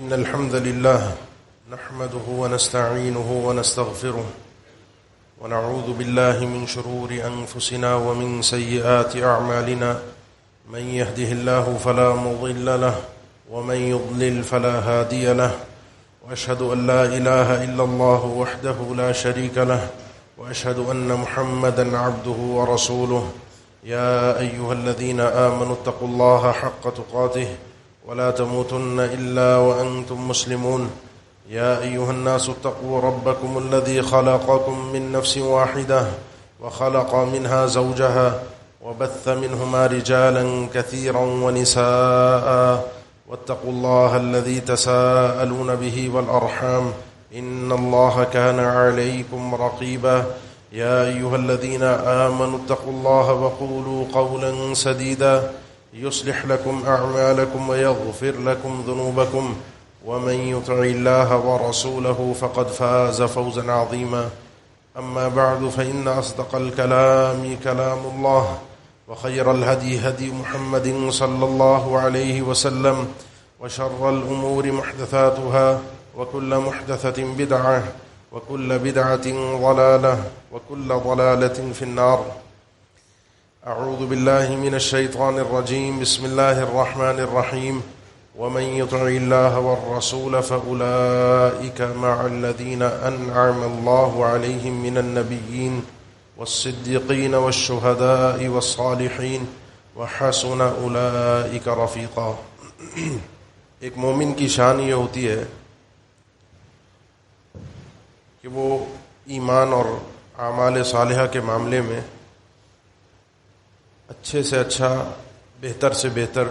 إن الحمد لله نحمده ونستعينه ونستغفره ونعوذ بالله من شرور أنفسنا ومن سيئات أعمالنا من يهده الله فلا مضل له ومن يضلل فلا هادي له وأشهد أن لا إله إلا الله وحده لا شريك له وأشهد أن محمدا عبده ورسوله يا أيها الذين آمنوا اتقوا الله حق تقاته ولا تموتن إلا وأنتم مسلمون يا أيها الناس اتقوا ربكم الذي خلقكم من نفس واحدة وخلق منها زوجها وبث منهما رجالا كثيرا ونساء واتقوا الله الذي تساءلون به والأرحام إن الله كان عليكم رقيبا يا أيها الذين آمنوا اتقوا الله وقولوا قولا سديدا يصلح لكم أعمالكم ويغفر لكم ذنوبكم ومن يطع الله ورسوله فقد فاز فوزا عظيما أما بعد فإن أصدق الكلام كلام الله وخير الهدي هدي محمد صلى الله عليه وسلم وشر الأمور محدثاتها وكل محدثة بدعة وكل بدعة ضلالة وكل ضلالة في النار أعوذ بالله من الشيطان الرجيم بسم الله الرحمن الرحيم ومن يطع الله والرسول فأولئك مع الذين أنعم الله عليهم من النبيين والصديقين والشهداء والصالحين وحسن أولئك رفيقا۔ ایک مومن کی شان یہ ہوتی ہے کہ وہ ایمان اور اعمال صالحہ کے معاملے میں اچھے سے اچھا، بہتر سے بہتر،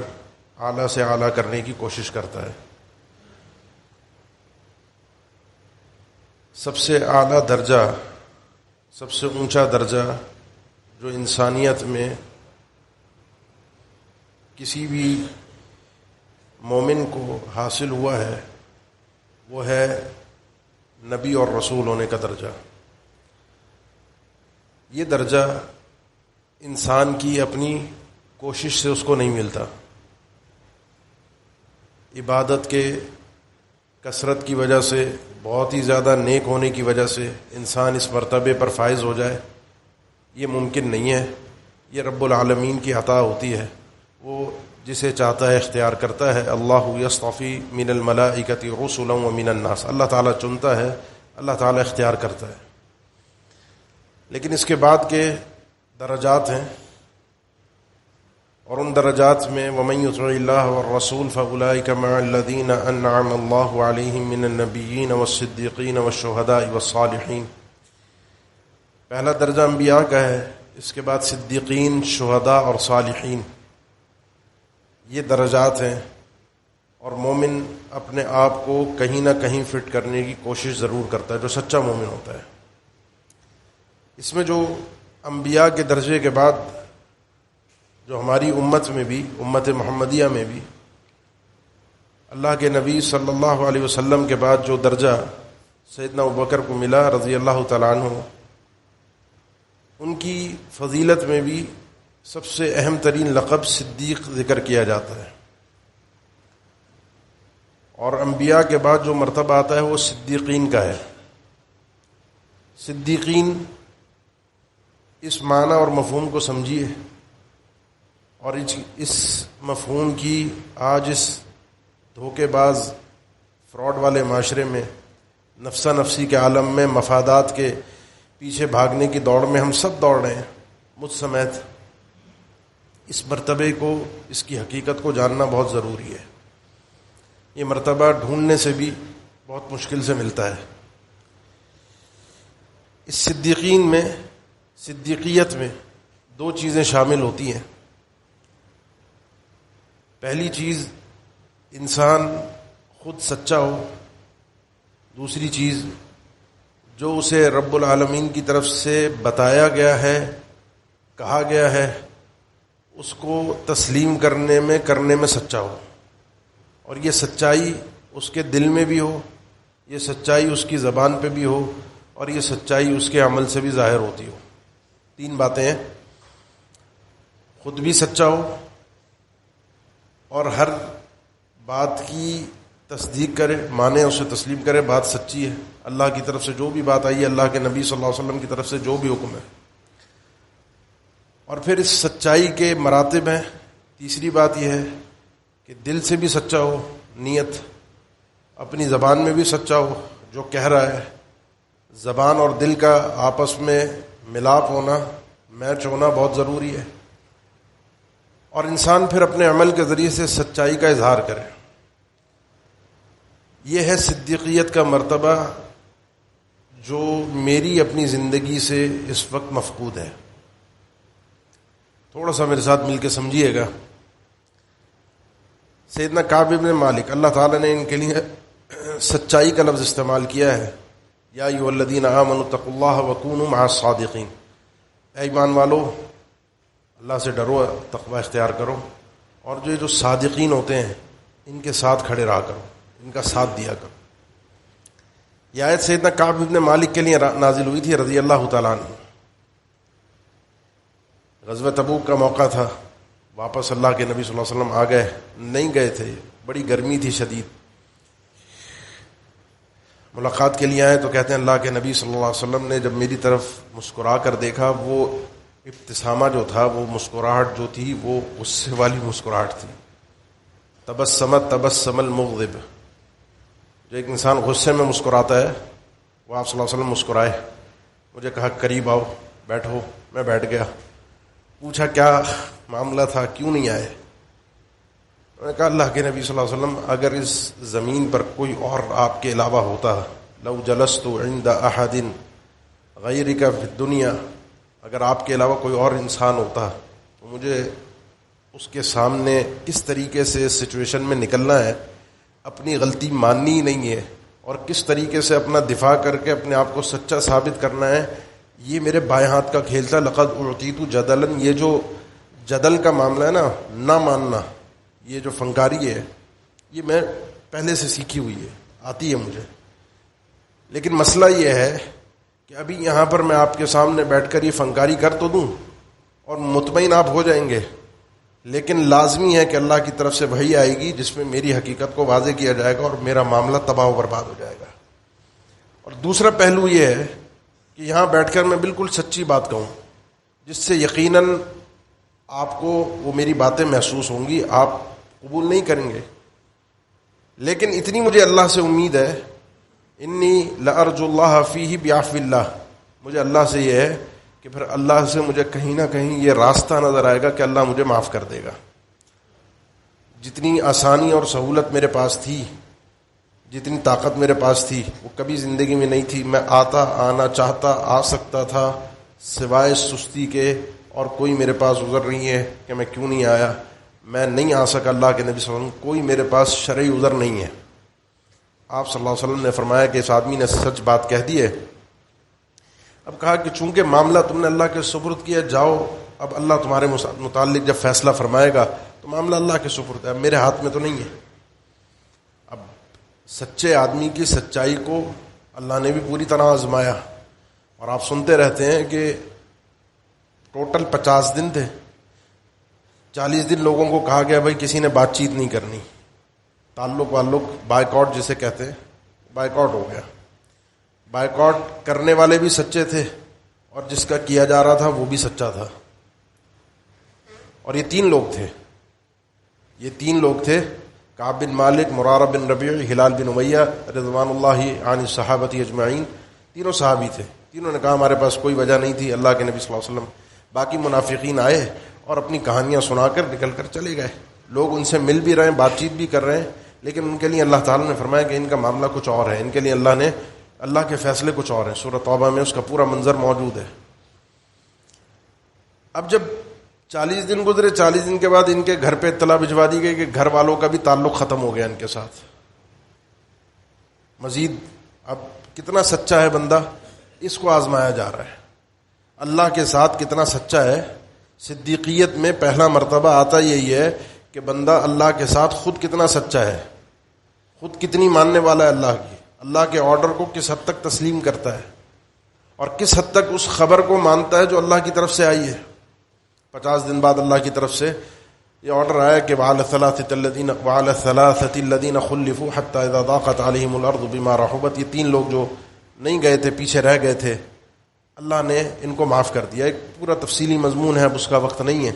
اعلیٰ سے اعلیٰ کرنے کی کوشش کرتا ہے۔ سب سے اعلیٰ درجہ، سب سے اونچا درجہ جو انسانیت میں کسی بھی مومن کو حاصل ہوا ہے وہ ہے نبی اور رسول ہونے کا درجہ۔ یہ درجہ انسان کی اپنی کوشش سے اس کو نہیں ملتا، عبادت کے کثرت کی وجہ سے، بہت ہی زیادہ نیک ہونے کی وجہ سے انسان اس مرتبے پر فائز ہو جائے، یہ ممکن نہیں ہے۔ یہ رب العالمین کی عطا ہوتی ہے، وہ جسے چاہتا ہے اختیار کرتا ہے۔ اللہ یصطفی من الملائکۃ رسلا ومن الناس، اللہ تعالیٰ چنتا ہے، اللہ تعالیٰ اختیار کرتا ہے۔ لیکن اس کے بعد کے درجات ہیں، اور ان درجات میں وَمَن يُطِعِ اللَّهَ وَالرَّسُولَ فَأُولَٰئِكَ مَعَ الَّذِينَ أَنْعَمَ اللَّهُ عَلَيْهِم مِّنَ النَّبِيِّينَ وَالصِّدِّيقِينَ وَالشُّهَدَاءِ وَالصَّالِحِينَ۔ پہلا درجہ انبیاء کا ہے، اس کے بعد صدیقین، شہداء اور صالحین، یہ درجات ہیں۔ اور مومن اپنے آپ کو کہیں نہ کہیں فٹ کرنے کی کوشش ضرور کرتا ہے، جو سچا مومن ہوتا ہے۔ اس میں جو انبیاء کے درجے کے بعد جو ہماری امت میں بھی، امت محمدیہ میں بھی، اللہ کے نبی صلی اللہ علیہ وسلم کے بعد جو درجہ سیدنا ابوبکر کو ملا رضی اللہ تعالیٰ عنہ، ان کی فضیلت میں بھی سب سے اہم ترین لقب صدیق ذکر کیا جاتا ہے۔ اور انبیاء کے بعد جو مرتبہ آتا ہے وہ صدیقین کا ہے۔ صدیقین، اس معنی اور مفہوم کو سمجھیے، اور اس مفہوم کی آج اس دھوکے باز، فراڈ والے معاشرے میں، نفسہ نفسی کے عالم میں، مفادات کے پیچھے بھاگنے کی دوڑ میں ہم سب دوڑ رہے ہیں، مجھ سمیت۔ اس مرتبے کو، اس کی حقیقت کو جاننا بہت ضروری ہے۔ یہ مرتبہ ڈھونڈنے سے بھی بہت مشکل سے ملتا ہے۔ اس صدیقین میں، صدیقیت میں دو چیزیں شامل ہوتی ہیں۔ پہلی چیز، انسان خود سچا ہو۔ دوسری چیز، جو اسے رب العالمین کی طرف سے بتایا گیا ہے، کہا گیا ہے، اس کو تسلیم کرنے میں سچا ہو، اور یہ سچائی اس کے دل میں بھی ہو، یہ سچائی اس کی زبان پہ بھی ہو، اور یہ سچائی اس کے عمل سے بھی ظاہر ہوتی ہو۔ تین باتیں ہیں، خود بھی سچا ہو، اور ہر بات کی تصدیق کرے، مانے، اسے تسلیم کرے، بات سچی ہے، اللہ کی طرف سے جو بھی بات آئی ہے، اللہ کے نبی صلی اللہ علیہ وسلم کی طرف سے جو بھی حکم ہے۔ اور پھر اس سچائی کے مراتب ہیں۔ تیسری بات یہ ہے کہ دل سے بھی سچا ہو، نیت، اپنی زبان میں بھی سچا ہو، جو کہہ رہا ہے، زبان اور دل کا آپس میں ملاپ ہونا، میچ ہونا بہت ضروری ہے۔ اور انسان پھر اپنے عمل کے ذریعے سے سچائی کا اظہار کرے۔ یہ ہے صدیقیت کا مرتبہ جو میری اپنی زندگی سے اس وقت مفقود ہے۔ تھوڑا سا میرے ساتھ مل کے سمجھیے گا۔ سیدنا کعب بن مالک، اللہ تعالیٰ نے ان کے لیے سچائی کا لفظ استعمال کیا ہے، یا ایھا الذین آمنوا اتقوا اللہ وکونوا مع الصادقین، اے ایمان والو اللہ سے ڈرو، تقوی اختیار کرو، اور جو صادقین ہوتے ہیں ان کے ساتھ کھڑے رہا کرو، ان کا ساتھ دیا کرو۔ یہ آیت سیدنا کعب بن مالک کے لیے نازل ہوئی تھی رضی اللہ تعالیٰ عنہ۔ غزوہ تبوک کا موقع تھا، واپس اللہ کے نبی صلی اللہ علیہ وسلم آ گئے، نہیں گئے تھے، بڑی گرمی تھی شدید۔ ملاقات کے لیے آئے تو کہتے ہیں اللہ کے نبی صلی اللہ علیہ وسلم نے جب میری طرف مسکرا کر دیکھا، وہ ابتسامہ جو تھا، وہ مسکراہٹ جو تھی، وہ غصے والی مسکراہٹ تھی۔ تبسم المغضب، جو ایک انسان غصے میں مسکراتا ہے وہ آپ صلی اللہ علیہ وسلم مسکرائے۔ مجھے کہا قریب آؤ، بیٹھو، میں بیٹھ گیا۔ پوچھا کیا معاملہ تھا، کیوں نہیں آئے؟ میں نے کہا اللہ کے نبی صلی اللہ علیہ وسلم، اگر اس زمین پر کوئی اور آپ کے علاوہ ہوتا، لو جلست عند احد غیرک فی الدنیا، اگر آپ کے علاوہ کوئی اور انسان ہوتا تو مجھے اس کے سامنے کس طریقے سے اس سچویشن میں نکلنا ہے، اپنی غلطی ماننی ہی نہیں ہے، اور کس طریقے سے اپنا دفاع کر کے اپنے آپ کو سچا ثابت کرنا ہے، یہ میرے بائیں ہاتھ کا کھیل تھا۔ لقد اعطیت جدلا، یہ جو جدل کا معاملہ ہے نا، نہ ماننا، یہ جو فنکاری ہے، یہ میں پہلے سے سیکھی ہوئی ہے، آتی ہے مجھے۔ لیکن مسئلہ یہ ہے کہ ابھی یہاں پر میں آپ کے سامنے بیٹھ کر یہ فنکاری کر تو دوں اور مطمئن آپ ہو جائیں گے، لیکن لازمی ہے کہ اللہ کی طرف سے وحی آئے گی جس میں میری حقیقت کو واضح کیا جائے گا اور میرا معاملہ تباہ و برباد ہو جائے گا۔ اور دوسرا پہلو یہ ہے کہ یہاں بیٹھ کر میں بالکل سچی بات کہوں جس سے یقیناً آپ کو وہ میری باتیں محسوس ہوں گی، آپ قبول نہیں کریں گے، لیکن اتنی مجھے اللہ سے امید ہے، انی لارجو اللہ فیہ بعفو اللہ، مجھے اللہ سے یہ ہے کہ پھر اللہ سے مجھے کہیں نہ کہیں یہ راستہ نظر آئے گا کہ اللہ مجھے معاف کر دے گا۔ جتنی آسانی اور سہولت میرے پاس تھی، جتنی طاقت میرے پاس تھی، وہ کبھی زندگی میں نہیں تھی۔ میں آنا چاہتا، آ سکتا تھا، سوائے سستی کے اور کوئی میرے پاس عذر نہیں ہے کہ میں کیوں نہیں آیا۔ میں نہیں آ سکا، اللہ کے نبی صلی اللہ علیہ وسلم، کوئی میرے پاس شرعی عذر نہیں ہے۔ آپ صلی اللہ علیہ وسلم نے فرمایا کہ اس آدمی نے سچ بات کہہ دی ہے۔ اب کہا کہ چونکہ معاملہ تم نے اللہ کے سپرد کیا، جاؤ، اب اللہ تمہارے متعلق جب فیصلہ فرمائے گا تو معاملہ اللہ کے سپرد ہے، میرے ہاتھ میں تو نہیں ہے۔ اب سچے آدمی کی سچائی کو اللہ نے بھی پوری طرح آزمایا، اور آپ سنتے رہتے ہیں کہ ٹوٹل 50 دن تھے، 40 دن لوگوں کو کہا گیا بھائی کسی نے بات چیت نہیں کرنی، تعلق بائیکاٹ جسے کہتے ہیں، بائیکاٹ ہو گیا۔ بائیکاٹ کرنے والے بھی سچے تھے اور جس کا کیا جا رہا تھا وہ بھی سچا تھا، اور یہ تین لوگ تھے کعب بن مالک، مرارہ بن ربیع، ہلال بن امیہ رضوان اللہ عن الصحابۃ اجمعین۔ تینوں صحابی تھے، تینوں نے کہا ہمارے پاس کوئی وجہ نہیں تھی، اللہ کے نبی صلی اللہ علیہ وسلم۔ باقی منافقین آئے اور اپنی کہانیاں سنا کر نکل کر چلے گئے، لوگ ان سے مل بھی رہے ہیں، بات چیت بھی کر رہے ہیں، لیکن ان کے لیے اللہ تعالیٰ نے فرمایا کہ ان کا معاملہ کچھ اور ہے، ان کے لیے اللہ کے فیصلے کچھ اور ہیں۔ سورہ توبہ میں اس کا پورا منظر موجود ہے۔ اب جب 40 دن گزرے، 40 دن کے بعد ان کے گھر پہ اطلاع بھجوا دی گئی کہ گھر والوں کا بھی تعلق ختم ہو گیا ان کے ساتھ۔ مزید اب کتنا سچا ہے بندہ، اس کو آزمایا جا رہا ہے، اللہ کے ساتھ کتنا سچا ہے۔ صدیقیت میں پہلا مرتبہ آتا یہی ہے کہ بندہ اللہ کے ساتھ خود کتنا سچا ہے، خود کتنی ماننے والا ہے اللہ کی، اللہ کے آرڈر کو کس حد تک تسلیم کرتا ہے، اور کس حد تک اس خبر کو مانتا ہے جو اللہ کی طرف سے آئی ہے۔ 50 دن بعد اللہ کی طرف سے یہ آرڈر آیا کہ وعلى الثلاثة الذين خلفوا حتى اذا ضاقت عليهم الارض بما رحبت، یہ 3 لوگ جو نہیں گئے تھے، پیچھے رہ گئے تھے، اللہ نے ان کو معاف کر دیا۔ ایک پورا تفصیلی مضمون ہے، اب اس کا وقت نہیں ہے۔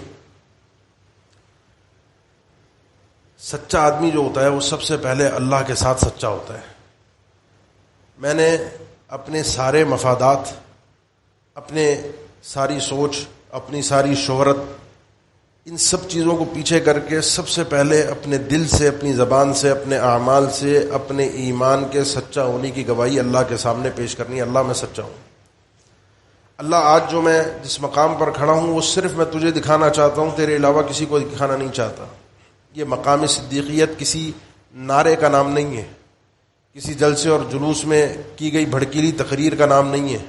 سچا آدمی جو ہوتا ہے وہ سب سے پہلے اللہ کے ساتھ سچا ہوتا ہے۔ میں نے اپنے سارے مفادات، اپنے ساری سوچ، اپنی ساری شہرت، ان سب چیزوں کو پیچھے کر کے سب سے پہلے اپنے دل سے، اپنی زبان سے، اپنے اعمال سے اپنے ایمان کے سچا ہونے کی گواہی اللہ کے سامنے پیش کرنی ہے۔ اللہ میں سچا ہوں۔ اللہ آج جو میں جس مقام پر کھڑا ہوں وہ صرف میں تجھے دکھانا چاہتا ہوں، تیرے علاوہ کسی کو دکھانا نہیں چاہتا۔ یہ مقام صدیقیت کسی نعرے کا نام نہیں ہے، کسی جلسے اور جلوس میں کی گئی بھڑکیلی تقریر کا نام نہیں ہے۔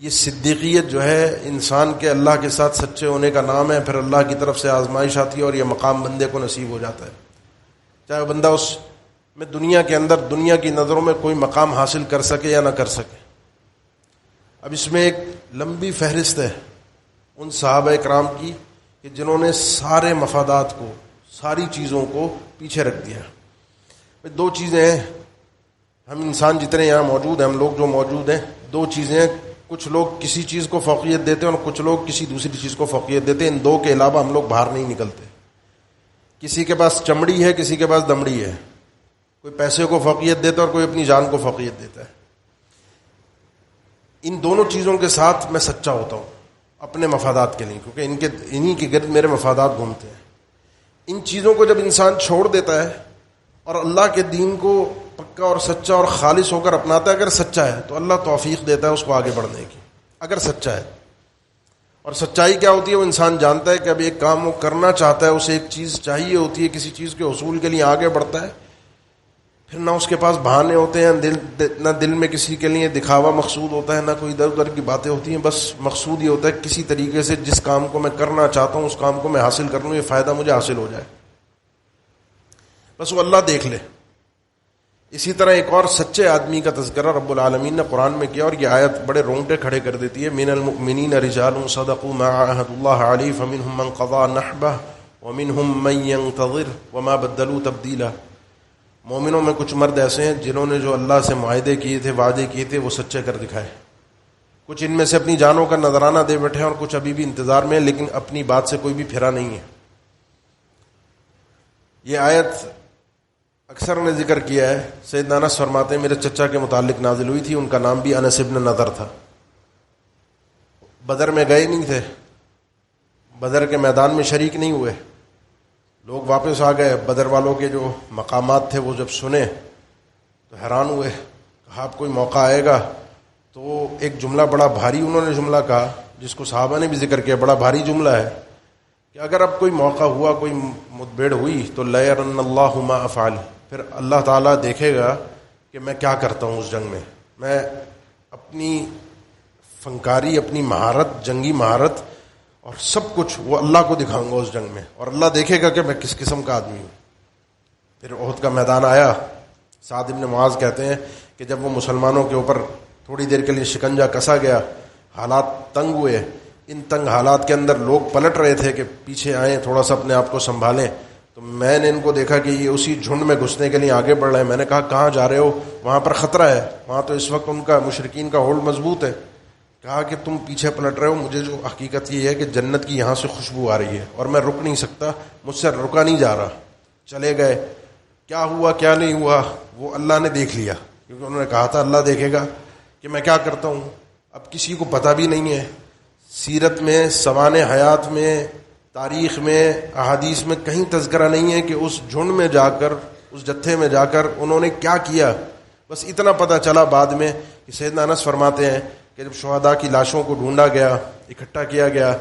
یہ صدیقیت جو ہے انسان کے اللہ کے ساتھ سچے ہونے کا نام ہے۔ پھر اللہ کی طرف سے آزمائش آتی ہے اور یہ مقام بندے کو نصیب ہو جاتا ہے، چاہے بندہ اس میں دنیا کے اندر دنیا کی نظروں میں کوئی مقام حاصل کر سکے یا نہ کر سکے۔ اب اس میں ایک لمبی فہرست ہے ان صحابہ کرام کی کہ جنہوں نے سارے مفادات کو، ساری چیزوں کو پیچھے رکھ دیا۔ 2 چیزیں ہیں، ہم انسان جتنے یہاں موجود ہیں، ہم لوگ جو موجود ہیں، 2 چیزیں ہیں۔ کچھ لوگ کسی چیز کو فوقیت دیتے ہیں اور کچھ لوگ کسی دوسری چیز کو فوقیت دیتے ہیں۔ ان 2 کے علاوہ ہم لوگ باہر نہیں نکلتے۔ کسی کے پاس چمڑی ہے، کسی کے پاس دمڑی ہے، کوئی پیسے کو فوقیت دیتا ہے اور کوئی اپنی جان کو فوقیت دیتا ہے۔ ان دونوں چیزوں کے ساتھ میں سچا ہوتا ہوں اپنے مفادات کے لیے، کیونکہ انہی کے گرد میرے مفادات گھومتے ہیں۔ ان چیزوں کو جب انسان چھوڑ دیتا ہے اور اللہ کے دین کو پکا اور سچا اور خالص ہو کر اپناتا ہے، اگر سچا ہے تو اللہ توفیق دیتا ہے اس کو آگے بڑھنے کی، اگر سچا ہے۔ اور سچائی کیا ہوتی ہے؟ وہ انسان جانتا ہے کہ اب ایک کام وہ کرنا چاہتا ہے، اسے ایک چیز چاہیے ہوتی ہے، کسی چیز کے حصول کے لیے آگے بڑھتا ہے، پھر نہ اس کے پاس بہانے ہوتے ہیں، نہ دل میں کسی کے لیے دکھاوا مقصود ہوتا ہے، نہ کوئی ادھر ادھر کی باتیں ہوتی ہیں۔ بس مقصود یہ ہوتا ہے کسی طریقے سے جس کام کو میں کرنا چاہتا ہوں اس کام کو میں حاصل کر لوں، یہ فائدہ مجھے حاصل ہو جائے، بس وہ اللہ دیکھ لے۔ اسی طرح ایک اور سچے آدمی کا تذکرہ رب العالمین نے قرآن میں کیا، اور یہ آیت بڑے رونگٹے کھڑے کر دیتی ہے۔ من المؤمنین رجال صدقوا ما عاهدوا الله علیہ فمنهم من قضى نحبه ومنهم من ينتظر وما بدلوا تبدیلا۔ مومنوں میں کچھ مرد ایسے ہیں جنہوں نے جو اللہ سے معاہدے کیے تھے، وعدے کیے تھے، وہ سچے کر دکھائے۔ کچھ ان میں سے اپنی جانوں کا نذرانہ دے بیٹھے ہیں اور کچھ ابھی بھی انتظار میں ہیں، لیکن اپنی بات سے کوئی بھی پھرا نہیں ہے۔ یہ آیت اکثر نے ذکر کیا ہے۔ سیدنا انس فرماتے ہیں میرے چچا کے متعلق نازل ہوئی تھی، ان کا نام بھی انس ابن نضر تھا۔ بدر میں گئے نہیں تھے، بدر کے میدان میں شریک نہیں ہوئے، لوگ واپس آ گئے۔ بدر والوں کے جو مقامات تھے وہ جب سنے تو حیران ہوئے، کہا اب کوئی موقع آئے گا تو ایک جملہ بڑا بھاری انہوں نے جملہ کہا، جس کو صحابہ نے بھی ذکر کیا، بڑا بھاری جملہ ہے کہ اگر اب کوئی موقع ہوا، کوئی مدبیڑ ہوئی تو لَيَرَنَّ اللَّهُ مَا أَفْعَلُ، پھر اللہ تعالیٰ دیکھے گا کہ میں کیا کرتا ہوں اس جنگ میں۔ میں اپنی فنکاری، اپنی مہارت، جنگی مہارت اور سب کچھ وہ اللہ کو دکھاؤں گا اس جنگ میں، اور اللہ دیکھے گا کہ میں کس قسم کا آدمی ہوں۔ پھر احد کا میدان آیا۔ سعد بن معاذ کہتے ہیں کہ جب وہ مسلمانوں کے اوپر تھوڑی دیر کے لیے شکنجہ کسا گیا، حالات تنگ ہوئے، ان تنگ حالات کے اندر لوگ پلٹ رہے تھے کہ پیچھے آئیں، تھوڑا سا اپنے آپ کو سنبھالیں، تو میں نے ان کو دیکھا کہ یہ اسی جھنڈ میں گھسنے کے لیے آگے بڑھ رہے ہیں۔ میں نے کہا کہاں جا رہے ہو؟ وہاں پر خطرہ ہے، وہاں تو اس وقت ان کا مشرکین کا ہولڈ مضبوط ہے۔ کہا کہ تم پیچھے پلٹ رہے ہو، مجھے جو حقیقت یہ ہے کہ جنت کی یہاں سے خوشبو آ رہی ہے اور میں رک نہیں سکتا، مجھ سے رکا نہیں جا رہا۔ چلے گئے، کیا ہوا کیا نہیں ہوا وہ اللہ نے دیکھ لیا، کیونکہ انہوں نے کہا تھا اللہ دیکھے گا کہ میں کیا کرتا ہوں۔ اب کسی کو پتہ بھی نہیں ہے، سیرت میں، سوانح حیات میں، تاریخ میں، احادیث میں کہیں تذکرہ نہیں ہے کہ اس جھنڈ میں جا کر، اس جتھے میں جا کر انہوں نے کیا کیا۔ بس اتنا پتہ چلا بعد میں کہ سیدنا انس فرماتے ہیں کہ جب شہداء کی لاشوں کو ڈھونڈا گیا، اکٹھا کیا گیا،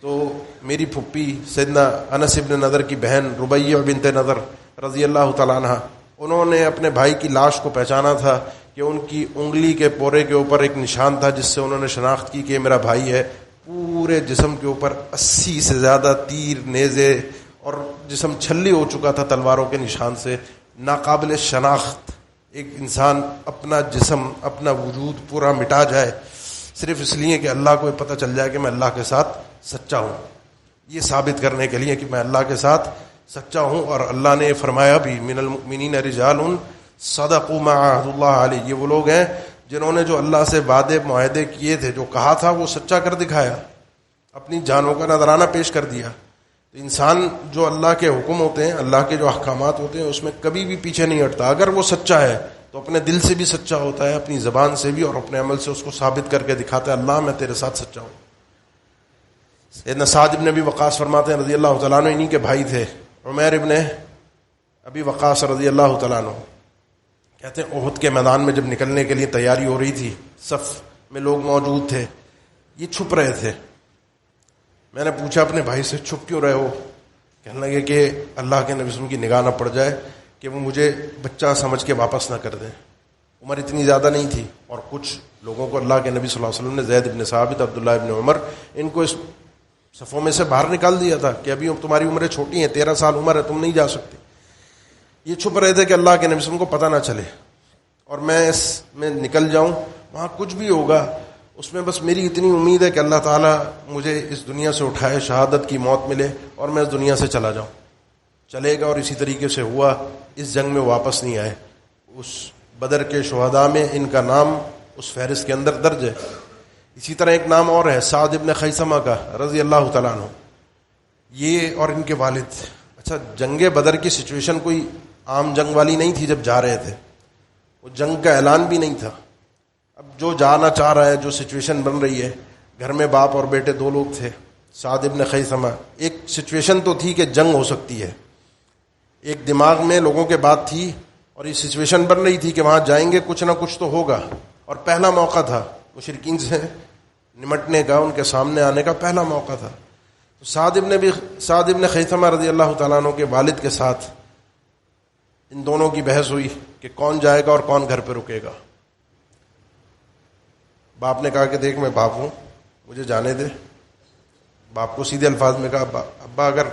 تو میری پھپھی سیدنا انس ابن نضر کی بہن ربیع بنت نضر رضی اللہ تعالیٰ عنہ، انہوں نے اپنے بھائی کی لاش کو پہچانا تھا کہ ان کی انگلی کے پورے کے اوپر ایک نشان تھا جس سے انہوں نے شناخت کی کہ میرا بھائی ہے۔ پورے جسم کے اوپر 80 سے زیادہ تیر، نیزے، اور جسم چھلی ہو چکا تھا تلواروں کے نشان سے، ناقابل شناخت۔ ایک انسان اپنا جسم، اپنا وجود پورا مٹا جائے صرف اس لیے کہ اللہ کو پتہ چل جائے کہ میں اللہ کے ساتھ سچا ہوں۔ یہ ثابت کرنے کے لیے کہ میں اللہ کے ساتھ سچا ہوں. اور اللہ نے فرمایا بھی من المؤمنین رجال صدقوا ما عاهدوا الله علیہ. یہ وہ لوگ ہیں جنہوں نے جو اللہ سے وعدے معاہدے کیے تھے, جو کہا تھا وہ سچا کر دکھایا, اپنی جانوں کا نذرانہ پیش کر دیا. تو انسان جو اللہ کے حکم ہوتے ہیں, اللہ کے جو احکامات ہوتے ہیں, اس میں کبھی بھی پیچھے نہیں ہٹتا. اگر وہ سچا ہے تو اپنے دل سے بھی سچا ہوتا ہے, اپنی زبان سے بھی, اور اپنے عمل سے اس کو ثابت کر کے دکھاتا ہے اللہ میں تیرے ساتھ سچا ہوں. سیدنا سعد بن ابی وقاص فرماتے ہیں رضی اللہ تعالیٰ عنہ, انہی کے بھائی تھے عمیر ابن ابی وقاص رضی اللہ تعالیٰ عنہ. کہتے ہیں احد کے میدان میں جب نکلنے کے لیے تیاری ہو رہی تھی, صف میں لوگ موجود تھے, یہ چھپ رہے تھے. میں نے پوچھا اپنے بھائی سے چھپ کیوں رہے ہو؟ کہنے لگے کہ اللہ کے نبی صلی اللہ علیہ وسلم کی نگاہ نہ پڑ جائے کہ وہ مجھے بچہ سمجھ کے واپس نہ کر دیں. عمر اتنی زیادہ نہیں تھی, اور کچھ لوگوں کو اللہ کے نبی صلی اللہ علیہ وسلم نے, زید ابن ثابت, عبداللہ ابن عمر, ان کو اس صفوں میں سے باہر نکال دیا تھا کہ ابھی تمہاری عمریں چھوٹی ہیں, 13 سال عمر ہے, تم نہیں جا سکتے. یہ چھپ رہے تھے کہ اللہ کے نبی صلی اللہ علیہ وسلم کو پتہ نہ چلے, اور میں اس میں نکل جاؤں, وہاں کچھ بھی ہوگا اس میں بس میری اتنی امید ہے کہ اللہ تعالیٰ مجھے اس دنیا سے اٹھائے, شہادت کی موت ملے, اور میں اس دنیا سے چلا جاؤں. چلے گا, اور اسی طریقے سے ہوا. اس جنگ میں واپس نہیں آئے. اس بدر کے شہداء میں ان کا نام اس فہرست کے اندر درج ہے. اسی طرح ایک نام اور ہے سعد ابن خیثمہ کا رضی اللہ تعالیٰ عنہ, یہ اور ان کے والد. اچھا, جنگ بدر کی سچویشن کوئی عام جنگ والی نہیں تھی جب جا رہے تھے, وہ جنگ کا اعلان بھی نہیں تھا. اب جو جانا چاہ رہا ہے, جو سچویشن بن رہی ہے, گھر میں باپ اور بیٹے 2 لوگ تھے, سعد ابن خیثمہ. ایک سچویشن تو تھی کہ جنگ ہو سکتی ہے, ایک دماغ میں لوگوں کے بات تھی, اور یہ سچویشن بن رہی تھی کہ وہاں جائیں گے, کچھ نہ کچھ تو ہوگا, اور پہلا موقع تھا مشرکین سے نمٹنے کا, ان کے سامنے آنے کا پہلا موقع تھا. تو سعد ابن خیثمہ رضی اللہ تعالیٰ عنہ کے والد کے ساتھ ان دونوں کی بحث ہوئی کہ کون جائے گا اور کون گھر پہ رکے گا. باپ نے کہا کہ دیکھ, میں باپ ہوں, مجھے جانے دے. باپ کو سیدھے الفاظ میں کہا, ابا اگر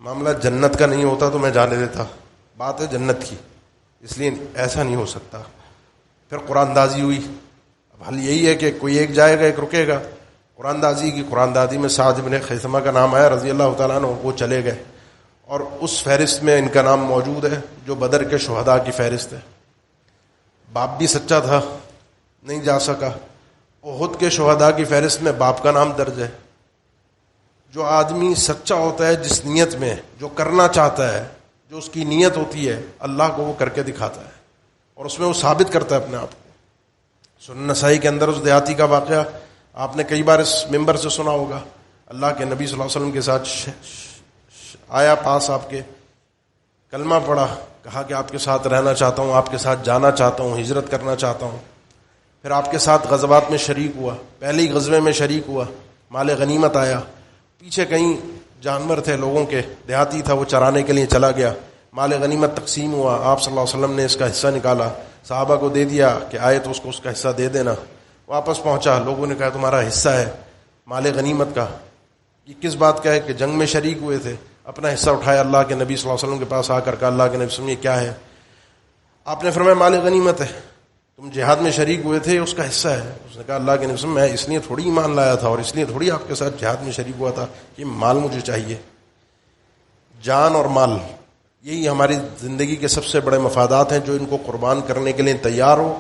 معاملہ جنت کا نہیں ہوتا تو میں جانے دیتا, بات ہے جنت کی, اس لیے ایسا نہیں ہو سکتا. پھر قرآن دازی ہوئی. اب حل یہی ہے کہ کوئی ایک جائے گا, ایک رکے گا. قرآن دازی کی, قرآن دازی میں سعد بن خیثمہ کا نام آیا رضی اللہ تعالیٰ عنہ. وہ چلے گئے, اور اس فہرست میں ان کا نام موجود ہے جو بدر کے شہداء کی فہرست ہے. باپ بھی سچا تھا, نہیں جا سکا. احد کے شہداء کی فہرست میں باپ کا نام درج ہے. جو آدمی سچا ہوتا ہے, جس نیت میں جو کرنا چاہتا ہے, جو اس کی نیت ہوتی ہے, اللہ کو وہ کر کے دکھاتا ہے, اور اس میں وہ ثابت کرتا ہے اپنے آپ کو. سنن نسائی کے اندر اس دیہاتی کا واقعہ آپ نے کئی بار اس ممبر سے سنا ہوگا. اللہ کے نبی صلی اللہ علیہ وسلم کے ساتھ آیا, پاس آپ کے, کلمہ پڑھا, کہا کہ آپ کے ساتھ رہنا چاہتا ہوں, آپ کے ساتھ جانا چاہتا ہوں, ہجرت کرنا چاہتا ہوں. پھر آپ کے ساتھ غزوات میں شریک ہوا, پہلے ہی غزوے میں شریک ہوا, مال غنیمت آیا. پیچھے کہیں جانور تھے لوگوں کے, دیہاتی تھا, وہ چرانے کے لیے چلا گیا, مال غنیمت تقسیم ہوا, آپ صلی اللہ علیہ وسلم نے اس کا حصہ نکالا, صحابہ کو دے دیا کہ آئے تو اس کو اس کا حصہ دے دینا. واپس پہنچا, لوگوں نے کہا تمہارا حصہ ہے مال غنیمت کا. یہ کس بات کا ہے کہ جنگ میں شریک ہوئے تھے, اپنا حصہ اٹھایا, اللہ کے نبی صلی اللہ علیہ وسلم کے پاس آ کر کہا, اللہ کے نبی صلی اللہ علیہ وسلم یہ کیا ہے؟ آپ نے فرمایا مال غنیمت ہے, تم جہاد میں شریک ہوئے تھے, اس کا حصہ ہے. اس نے کہا اللہ کے نبی صلی اللہ علیہ وسلم میں اس لیے تھوڑی ایمان لایا تھا اور اس لیے تھوڑی آپ کے ساتھ جہاد میں شریک ہوا تھا, یہ مال مجھے چاہیے. جان اور مال یہی ہماری زندگی کے سب سے بڑے مفادات ہیں, جو ان کو قربان کرنے کے لیے تیار ہو,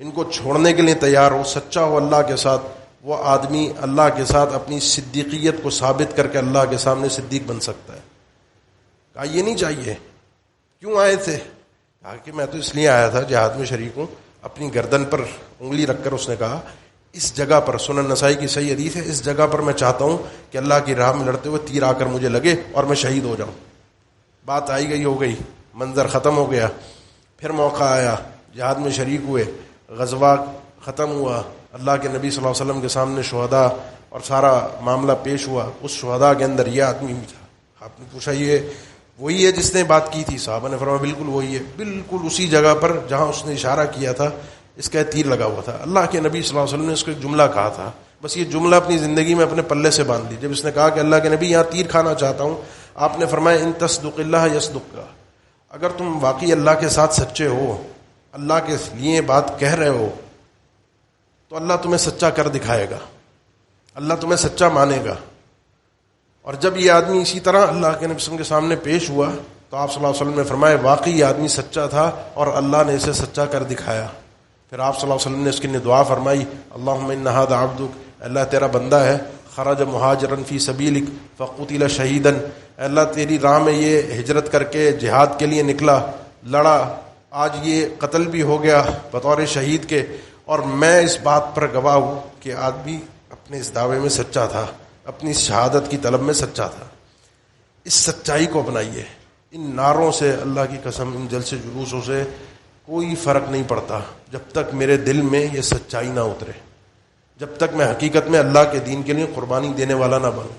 ان کو چھوڑنے کے لیے تیار ہو, سچا ہو اللہ کے ساتھ, وہ آدمی اللہ کے ساتھ اپنی صدیقیت کو ثابت کر کے اللہ کے سامنے صدیق بن سکتا ہے. کہا یہ نہیں چاہیے. کیوں آئے تھے؟ کہا کہ میں تو اس لیے آیا تھا, جہاد میں شریک ہوں. اپنی گردن پر انگلی رکھ کر اس نے کہا, اس جگہ پر, سنن نسائی کی صحیح حدیث ہے, اس جگہ پر میں چاہتا ہوں کہ اللہ کی راہ میں لڑتے ہوئے تیر آ کر مجھے لگے اور میں شہید ہو جاؤں. بات آئی گئی ہو گئی, منظر ختم ہو گیا. پھر موقع آیا, جہاد میں شریک ہوئے, غزوہ ختم ہوا, اللہ کے نبی صلی اللہ علیہ وسلم کے سامنے شہداء اور سارا معاملہ پیش ہوا. اس شہداء کے اندر یہ آدمی بھی تھا. آپ نے پوچھا یہ وہی ہے جس نے بات کی تھی؟ صحابہ نے فرمایا بالکل وہی ہے, بالکل اسی جگہ پر جہاں اس نے اشارہ کیا تھا اس کا تیر لگا ہوا تھا. اللہ کے نبی صلی اللہ علیہ وسلم نے اس کو ایک جملہ کہا تھا, بس یہ جملہ اپنی زندگی میں اپنے پلے سے باندھ لی. جب اس نے کہا کہ اللہ کے نبی یہاں تیر کھانا چاہتا ہوں, آپ نے فرمایا ان تصدق اللہ یصدق کا, اگر تم واقعی اللہ کے ساتھ سچے ہو, اللہ کے لیے بات کہہ رہے ہو, تو اللہ تمہیں سچا کر دکھائے گا, اللہ تمہیں سچا مانے گا. اور جب یہ آدمی اسی طرح اللہ کے نبی صلی اللہ علیہ وسلم کے سامنے پیش ہوا تو آپ صلی اللہ علیہ وسلم نے فرمایا واقعی یہ آدمی سچا تھا اور اللہ نے اسے سچا کر دکھایا. پھر آپ صلی اللہ علیہ وسلم نے اس کے لیے دعا فرمائی اللہم ان ھذا عبدک، اللہ تیرا بندہ ہے، خرج مہاجرا فی سبیلک فقتل شہیدا، اللہ تیری راہ میں یہ ہجرت کر کے جہاد کے لیے نکلا، لڑا، آج یہ قتل بھی ہو گیا بطور شہید کے، اور میں اس بات پر گواہ ہوں کہ آدمی اپنے اس دعوے میں سچا تھا، اپنی شہادت کی طلب میں سچا تھا. اس سچائی کو اپنائیے. ان نعروں سے اللہ کی قسم، ان جلسے جلوسوں سے کوئی فرق نہیں پڑتا جب تک میرے دل میں یہ سچائی نہ اترے، جب تک میں حقیقت میں اللہ کے دین کے لیے قربانی دینے والا نہ بنوں.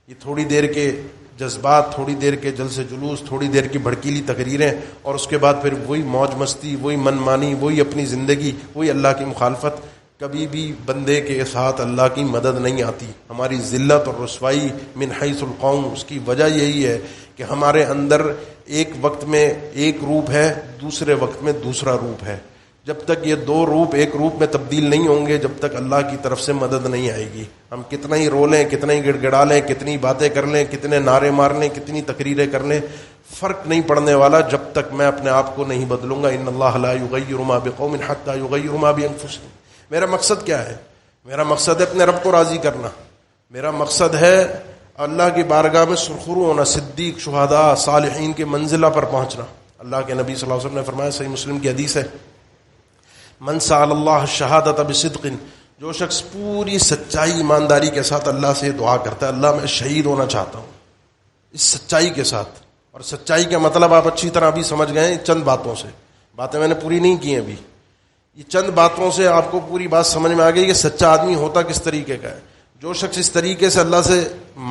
یہ تھوڑی دیر کے جذبات، تھوڑی دیر کے جلسے جلوس، تھوڑی دیر کی بھڑکیلی تقریریں، اور اس کے بعد پھر وہی موج مستی، وہی من مانی، وہی اپنی زندگی، وہی اللہ کی مخالفت، کبھی بھی بندے کے ساتھ اللہ کی مدد نہیں آتی. ہماری ذلت اور رسوائی من حیث القوم، اس کی وجہ یہی ہے کہ ہمارے اندر ایک وقت میں ایک روپ ہے، دوسرے وقت میں دوسرا روپ ہے. جب تک یہ دو روپ ایک روپ میں تبدیل نہیں ہوں گے، جب تک اللہ کی طرف سے مدد نہیں آئے گی. ہم کتنا ہی رو لیں، کتنا ہی گڑ گڑا لیں، کتنی باتیں کر لیں، کتنے نعرے مار لیں، کتنی تقریریں کر لیں، فرق نہیں پڑنے والا جب تک میں اپنے آپ کو نہیں بدلوں گا. ان اللہ لا یغیر ما بقوم حتی یغیروا ما بانفسہم. میرا مقصد کیا ہے؟ میرا مقصد ہے اپنے رب کو راضی کرنا. میرا مقصد ہے اللہ کی بارگاہ میں سرخرو ہونا، صدیق، شہداء، صالحین کے منزلہ پر پہنچنا. اللہ کے نبی صلی اللہ علیہ وسلم نے فرمایا، صحیح مسلم کی حدیث ہے، من سأل اللہ الشہادۃ بصدق، جو شخص پوری سچائی ایمانداری کے ساتھ اللہ سے دعا کرتا ہے اللہ میں شہید ہونا چاہتا ہوں، اس سچائی کے ساتھ. اور سچائی کا مطلب آپ اچھی طرح ابھی سمجھ گئے ہیں. چند باتوں سے، باتیں میں نے پوری نہیں کی ہیں ابھی، یہ چند باتوں سے آپ کو پوری بات سمجھ میں آ گئی کہ سچا آدمی ہوتا کس طریقے کا ہے. جو شخص اس طریقے سے اللہ سے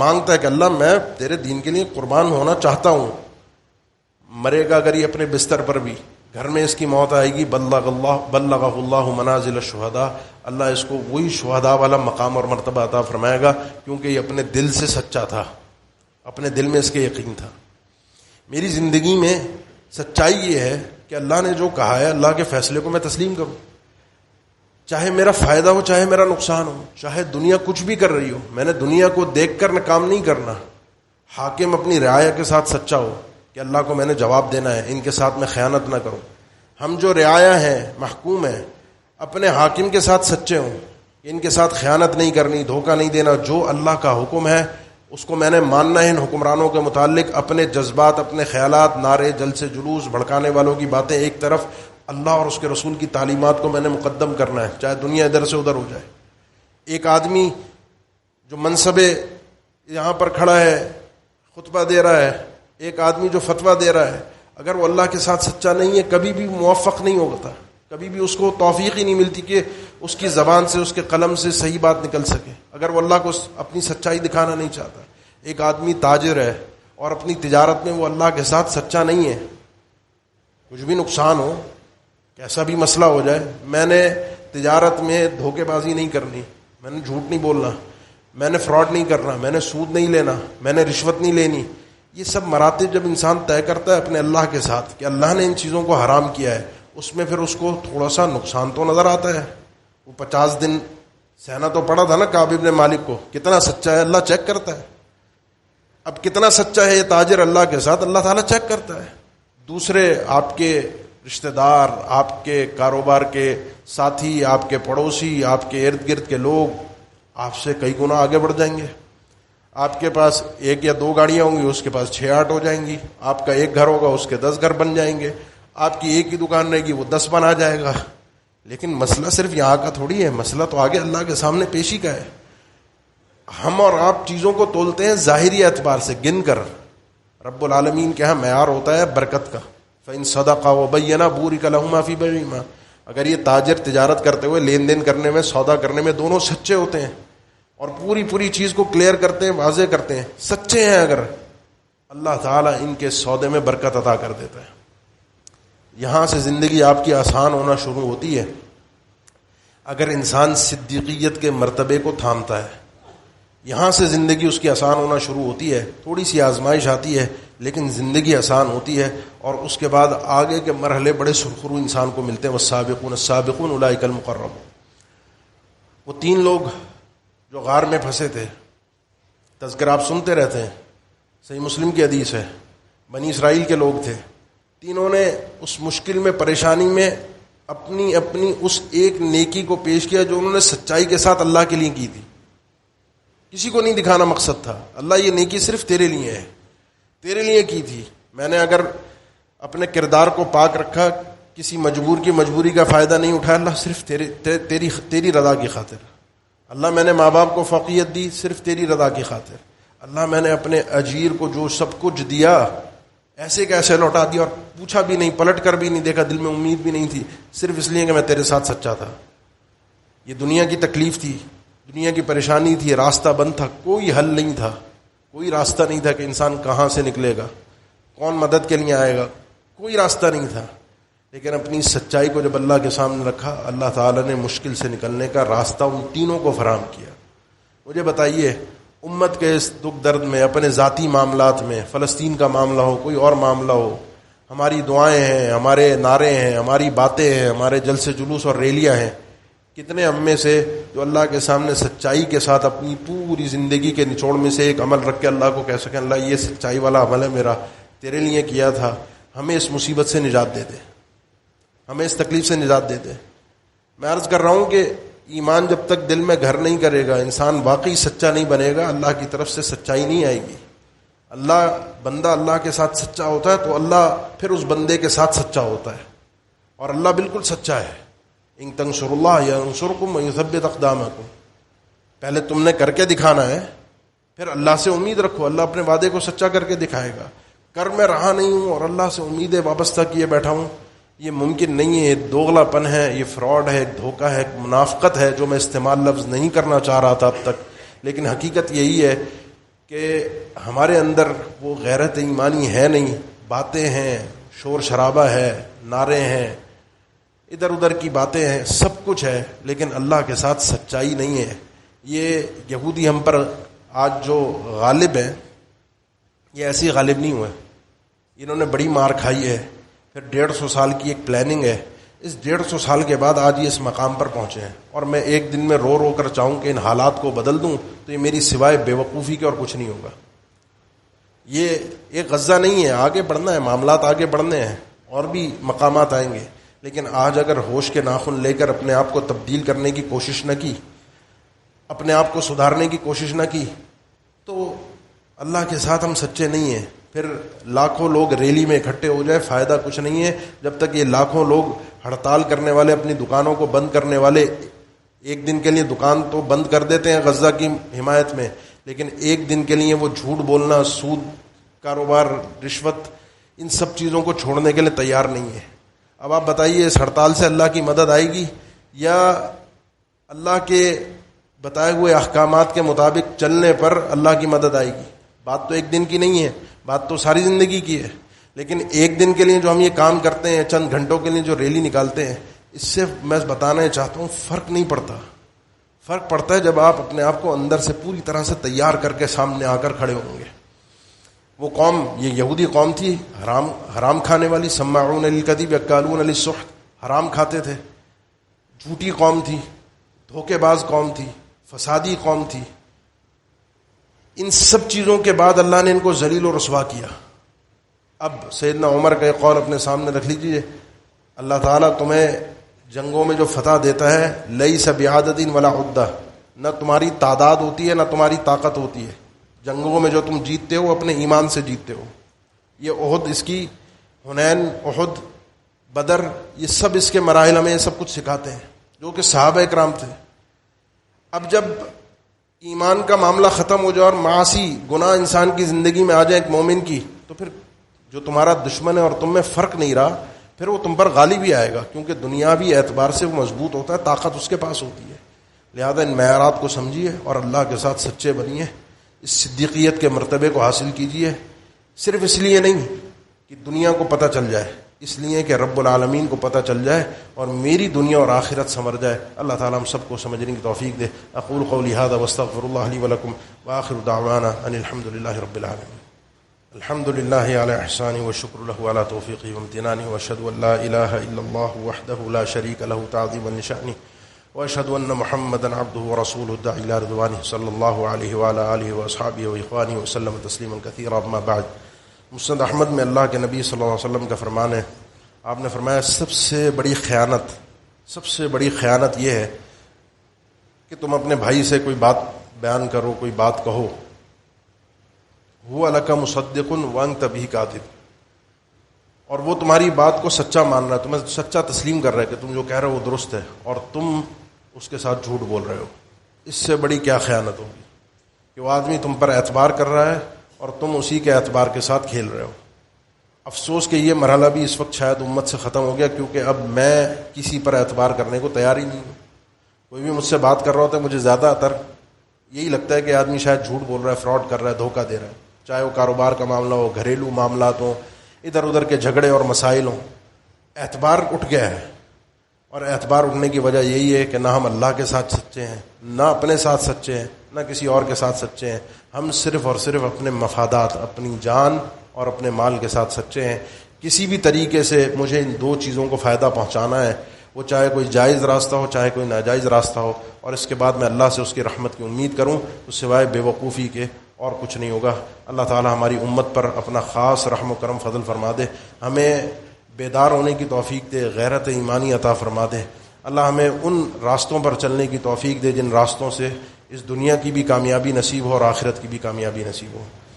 مانگتا ہے کہ اللہ میں تیرے دین کے لیے قربان ہونا چاہتا ہوں، مرے گا اگر یہ اپنے بستر پر بھی، گھر میں اس کی موت آئے گی، بلغہ اللہ منازل الشہداء، اللہ اس کو وہی شہداء والا مقام اور مرتبہ عطا فرمائے گا، کیونکہ یہ اپنے دل سے سچا تھا، اپنے دل میں اس کے یقین تھا. میری زندگی میں سچائی یہ ہے کہ اللہ نے جو کہا ہے اللہ کے فیصلے کو میں تسلیم کروں، چاہے میرا فائدہ ہو چاہے میرا نقصان ہو، چاہے دنیا کچھ بھی کر رہی ہو. میں نے دنیا کو دیکھ کر کام نہیں کرنا. حاکم اپنی رعایا کے ساتھ سچا ہو کہ اللہ کو میں نے جواب دینا ہے، ان کے ساتھ میں خیانت نہ کروں. ہم جو رعایا ہیں، محکوم ہیں، اپنے حاکم کے ساتھ سچے ہوں، ان کے ساتھ خیانت نہیں کرنی، دھوکہ نہیں دینا. جو اللہ کا حکم ہے اس کو میں نے ماننا ہے. ان حکمرانوں کے متعلق اپنے جذبات، اپنے خیالات، نعرے، جلسے جلوس، بھڑکانے والوں کی باتیں ایک طرف، اللہ اور اس کے رسول کی تعلیمات کو میں نے مقدم کرنا ہے، چاہے دنیا ادھر سے ادھر ہو جائے. ایک آدمی جو منصب یہاں پر کھڑا ہے، خطبہ دے رہا ہے، ایک آدمی جو فتویٰ دے رہا ہے، اگر وہ اللہ کے ساتھ سچا نہیں ہے کبھی بھی موفق نہیں ہوتا، کبھی بھی اس کو توفیق ہی نہیں ملتی کہ اس کی زبان سے، اس کے قلم سے صحیح بات نکل سکے، اگر وہ اللہ کو اپنی سچائی دکھانا نہیں چاہتا. ایک آدمی تاجر ہے اور اپنی تجارت میں وہ اللہ کے ساتھ سچا نہیں ہے، کچھ بھی نقصان ہو، کیسا بھی مسئلہ ہو جائے، میں نے تجارت میں دھوکے بازی نہیں کرنی، میں نے جھوٹ نہیں بولنا، میں نے فراڈ نہیں کرنا، میں نے سود نہیں لینا، میں نے رشوت نہیں لینی. یہ سب مراتب جب انسان طے کرتا ہے اپنے اللہ کے ساتھ کہ اللہ نے ان چیزوں کو حرام کیا ہے، اس میں پھر اس کو تھوڑا سا نقصان تو نظر آتا ہے. وہ 50 دن سہنا تو پڑا تھا نا کعب ابن مالک کو، کتنا سچا ہے اللہ چیک کرتا ہے. اب کتنا سچا ہے یہ تاجر اللہ کے ساتھ، اللہ تعالیٰ چیک کرتا ہے. دوسرے آپ کے رشتہ دار، آپ کے کاروبار کے ساتھی، آپ کے پڑوسی، آپ کے ارد گرد کے لوگ آپ سے کئی گنا آگے بڑھ جائیں گے. آپ کے پاس 1 یا 2 گاڑیاں ہوں گی، اس کے پاس 6-8 ہو جائیں گی. آپ کا 1 گھر ہوگا، اس کے 10 گھر بن جائیں گے. آپ کی 1 ہی دکان رہے گی، وہ 10 بنا جائے گا. لیکن مسئلہ صرف یہاں کا تھوڑی ہے، مسئلہ تو آگے اللہ کے سامنے پیشی کا ہے. ہم اور آپ چیزوں کو تولتے ہیں ظاہری اعتبار سے گن کر. رب العالمین کے ہاں معیار ہوتا ہے برکت کا. فَإِن صَدَقَا وَبَيَّنَا بُورِكَ لَهُمَا فِي بَيْعِهِمَا. اگر یہ تاجر تجارت کرتے ہوئے، لین دین کرنے میں، سودا کرنے میں دونوں سچے ہوتے ہیں اور پوری چیز کو کلیئر کرتے ہیں، واضح کرتے ہیں، سچے ہیں، اگر اللہ تعالیٰ ان کے سودے میں برکت عطا کر دیتا ہے. یہاں سے زندگی آپ کی آسان ہونا شروع ہوتی ہے اگر انسان صدیقیت کے مرتبے کو تھامتا ہے. یہاں سے زندگی اس کی آسان ہونا شروع ہوتی ہے. تھوڑی سی آزمائش آتی ہے لیکن زندگی آسان ہوتی ہے، اور اس کے بعد آگے کے مرحلے بڑے سرخرو انسان کو ملتے ہیں. والسابقون السابقون اولئک المقربون. وہ 3 لوگ جو غار میں پھنسے تھے، تذکر آپ سنتے رہتے ہیں، صحیح مسلم کی حدیث ہے، بنی اسرائیل کے لوگ تھے، تینوں نے اس مشکل میں پریشانی میں اپنی اپنی اس ایک نیکی کو پیش کیا جو انہوں نے سچائی کے ساتھ اللہ کے لیے کی تھی. کسی کو نہیں دکھانا مقصد تھا، اللہ یہ نیکی صرف تیرے لیے ہے، تیرے لیے کی تھی. میں نے اگر اپنے کردار کو پاک رکھا، کسی مجبور کی مجبوری کا فائدہ نہیں اٹھایا، اللہ صرف تیری رضا کی خاطر. اللہ میں نے ماں باپ کو فوقیت دی صرف تیری رضا کی خاطر. اللہ میں نے اپنے اجیر کو جو سب کچھ دیا ایسے کیسے لوٹا دیا اور پوچھا بھی نہیں، پلٹ کر بھی نہیں دیکھا، دل میں امید بھی نہیں تھی، صرف اس لیے کہ میں تیرے ساتھ سچا تھا. یہ دنیا کی تکلیف تھی، دنیا کی پریشانی تھی، راستہ بند تھا، کوئی حل نہیں تھا، کوئی راستہ نہیں تھا کہ انسان کہاں سے نکلے گا، کون مدد کے لیے آئے گا، کوئی راستہ نہیں تھا. لیکن اپنی سچائی کو جب اللہ کے سامنے رکھا، اللہ تعالیٰ نے مشکل سے نکلنے کا راستہ ان تینوں کو فراہم کیا. مجھے بتائیے، امت کے اس دکھ درد میں، اپنے ذاتی معاملات میں، فلسطین کا معاملہ ہو، کوئی اور معاملہ ہو، ہماری دعائیں ہیں، ہمارے نعرے ہیں، ہماری باتیں ہیں، ہمارے جلسے جلوس اور ریلیاں ہیں، کتنے ہم میں سے جو اللہ کے سامنے سچائی کے ساتھ اپنی پوری زندگی کے نچوڑ میں سے ایک عمل رکھ کے اللہ کو کہہ سکیں اللہ یہ سچائی والا عمل ہے میرا، تیرے لیے کیا تھا، ہمیں اس مصیبت سے نجات دے دے، ہمیں اس تکلیف سے نجات دے دے. میں عرض کر رہا ہوں کہ ایمان جب تک دل میں گھر نہیں کرے گا، انسان واقعی سچا نہیں بنے گا، اللہ کی طرف سے سچائی نہیں آئے گی. بندہ اللہ کے ساتھ سچا ہوتا ہے تو اللہ پھر اس بندے کے ساتھ سچا ہوتا ہے، اور اللہ بالکل سچا ہے. ان تنصر اللہ ینصرکم ویثبت اقدامکم. پہلے تم نے کر کے دکھانا ہے، پھر اللہ سے امید رکھو، اللہ اپنے وعدے کو سچا کر کے دکھائے گا. کر میں رہا نہیں ہوں اور اللہ سے امیدیں وابستہ کیے بیٹھا ہوں، یہ ممکن نہیں ہے. یہ دوغلا پن ہے، یہ فراڈ ہے، ایک دھوکہ ہے، ایک منافقت ہے جو میں استعمال لفظ نہیں کرنا چاہ رہا تھا اب تک. لیکن حقیقت یہی ہے کہ ہمارے اندر وہ غیرت ایمانی ہے نہیں. باتیں ہیں، شور شرابہ ہے، نعرے ہیں، ادھر ادھر کی باتیں ہیں، سب کچھ ہے، لیکن اللہ کے ساتھ سچائی نہیں ہے. یہ یہودی ہم پر آج جو غالب ہیں، یہ ایسی غالب نہیں ہوئے، انہوں نے بڑی مار کھائی ہے. پھر 150 سال کی ایک پلاننگ ہے، اس 150 سال کے بعد آج یہ اس مقام پر پہنچے ہیں. اور میں ایک دن میں رو رو کر چاہوں کہ ان حالات کو بدل دوں تو یہ میری سوائے بے وقوفی کے اور کچھ نہیں ہوگا. یہ ایک غزہ نہیں ہے، آگے بڑھنا ہے، معاملات آگے بڑھنے ہیں، اور بھی مقامات آئیں گے. لیکن آج اگر ہوش کے ناخن لے کر اپنے آپ کو تبدیل کرنے کی کوشش نہ کی، اپنے آپ کو سدھارنے کی کوشش نہ کی، تو اللہ کے ساتھ ہم سچے نہیں ہیں. پھر لاکھوں لوگ ریلی میں اکٹھے ہو جائے، فائدہ کچھ نہیں ہے جب تک یہ لاکھوں لوگ ہڑتال کرنے والے، اپنی دکانوں کو بند کرنے والے، ایک دن کے لیے دکان تو بند کر دیتے ہیں غزہ کی حمایت میں، لیکن ایک دن کے لیے وہ جھوٹ بولنا، سود کاروبار، رشوت، ان سب چیزوں کو چھوڑنے کے لیے تیار نہیں ہے. اب آپ بتائیے اس ہڑتال سے اللہ کی مدد آئے گی یا اللہ کے بتائے ہوئے احکامات کے مطابق چلنے پر اللہ کی مدد آئے گی؟ بات تو ایک دن کی نہیں ہے، بات تو ساری زندگی کی ہے. لیکن ایک دن کے لیے جو ہم یہ کام کرتے ہیں، چند گھنٹوں کے لیے جو ریلی نکالتے ہیں، اس سے میں بتانا چاہتا ہوں فرق نہیں پڑتا. فرق پڑتا ہے جب آپ اپنے آپ کو اندر سے پوری طرح سے تیار کر کے سامنے آ کر کھڑے ہوں گے. وہ قوم، یہ یہودی قوم تھی، حرام کھانے والی، سماعون للکذب اکالون للسحت، حرام کھاتے تھے، جھوٹی قوم تھی، دھوکے باز قوم تھی، فسادی قوم تھی. ان سب چیزوں کے بعد اللہ نے ان کو ذلیل و رسوا کیا. اب سیدنا عمر کا ایک قول اپنے سامنے رکھ لیجئے، اللہ تعالیٰ تمہیں جنگوں میں جو فتح دیتا ہے، لیس بعدد ولا عدہ، نہ تمہاری تعداد ہوتی ہے نہ تمہاری طاقت ہوتی ہے. جنگوں میں جو تم جیتتے ہو اپنے ایمان سے جیتتے ہو. یہ احد، اس کی حنین، احد، بدر، یہ سب اس کے مراحل ہمیں یہ سب کچھ سکھاتے ہیں جو کہ صحابہ اکرام تھے. اب جب ایمان کا معاملہ ختم ہو جائے اور معاصی گناہ انسان کی زندگی میں آ جائے ایک مومن کی، تو پھر جو تمہارا دشمن ہے اور تم میں فرق نہیں رہا، پھر وہ تم پر غالب ہی آئے گا، کیونکہ دنیاوی اعتبار سے وہ مضبوط ہوتا ہے، طاقت اس کے پاس ہوتی ہے. لہذا ان معیارات کو سمجھیے اور اللہ کے ساتھ سچے بنیے، اس صدیقیت کے مرتبے کو حاصل کیجیے. صرف اس لیے نہیں کہ دنیا کو پتہ چل جائے، اس لیے کہ رب العالمین کو پتہ چل جائے اور میری دنیا اور آخرت سنور جائے. اللہ تعالیٰ ہم سب کو سمجھنے کی توفیق دے. اقول قولی ھذا واستغفر اللہ لی ولکم وآخر دعوانا ان الحمد للہ رب العالمین. الحمد للہ علی احسانہ والشکر لہ علی توفیقہ وامتنانہ واشہد ان لا الہ الا اللہ وحدہ لا شریک لہ تعظیما لشأنہ وأشهد أن محمدا عبده ورسوله الداعي إلى رضوانه صلى الله عليه وعلى آله وأصحابه وإخوانه وسلم تسليما كثيرا. أما بعد. مسند احمد میں اللہ کے نبی صلی اللہ علیہ وسلم کا فرمان ہے، آپ نے فرمایا سب سے بڑی خیانت یہ ہے کہ تم اپنے بھائی سے کوئی بات بیان کرو، کوئی بات کہو، هو لك مصدق وانت به کاذب، اور وہ تمہاری بات کو سچا مان رہا ہے، تمہیں سچا تسلیم کر رہا ہے کہ تم جو کہہ رہے ہو وہ درست ہے، اور تم اس کے ساتھ جھوٹ بول رہے ہو. اس سے بڑی کیا خیانت ہوگی کہ وہ آدمی تم پر اعتبار کر رہا ہے اور تم اسی کے اعتبار کے ساتھ کھیل رہے ہو. افسوس کہ یہ مرحلہ بھی اس وقت شاید امت سے ختم ہو گیا، کیونکہ اب میں کسی پر اعتبار کرنے کو تیار ہی نہیں ہوں. کوئی بھی مجھ سے بات کر رہا ہوتا ہے، مجھے زیادہ تر یہی لگتا ہے کہ آدمی شاید جھوٹ بول رہا ہے، فراڈ کر رہا ہے، دھوکہ دے رہا ہے، چاہے وہ کاروبار کا معاملہ ہو، گھریلو معاملات ہوں، ادھر ادھر کے جھگڑے اور مسائل ہوں. اعتبار اٹھ گیا ہے، اور اعتبار اٹھنے کی وجہ یہی ہے کہ نہ ہم اللہ کے ساتھ سچے ہیں، نہ اپنے ساتھ سچے ہیں، نہ کسی اور کے ساتھ سچے ہیں. ہم صرف اور صرف اپنے مفادات، اپنی جان اور اپنے مال کے ساتھ سچے ہیں. کسی بھی طریقے سے مجھے ان دو چیزوں کو فائدہ پہنچانا ہے، وہ چاہے کوئی جائز راستہ ہو، چاہے کوئی ناجائز راستہ ہو، اور اس کے بعد میں اللہ سے اس کی رحمت کی امید کروں تو سوائے بے وقوفی کے اور کچھ نہیں ہوگا. اللہ تعالی ہماری امت پر اپنا خاص رحم و کرم فضل فرما دے، ہمیں بیدار ہونے کی توفیق دے، غیرت ایمانی عطا فرما دے. اللہ ہمیں ان راستوں پر چلنے کی توفیق دے جن راستوں سے اس دنیا کی بھی کامیابی نصیب ہو اور آخرت کی بھی کامیابی نصیب ہو.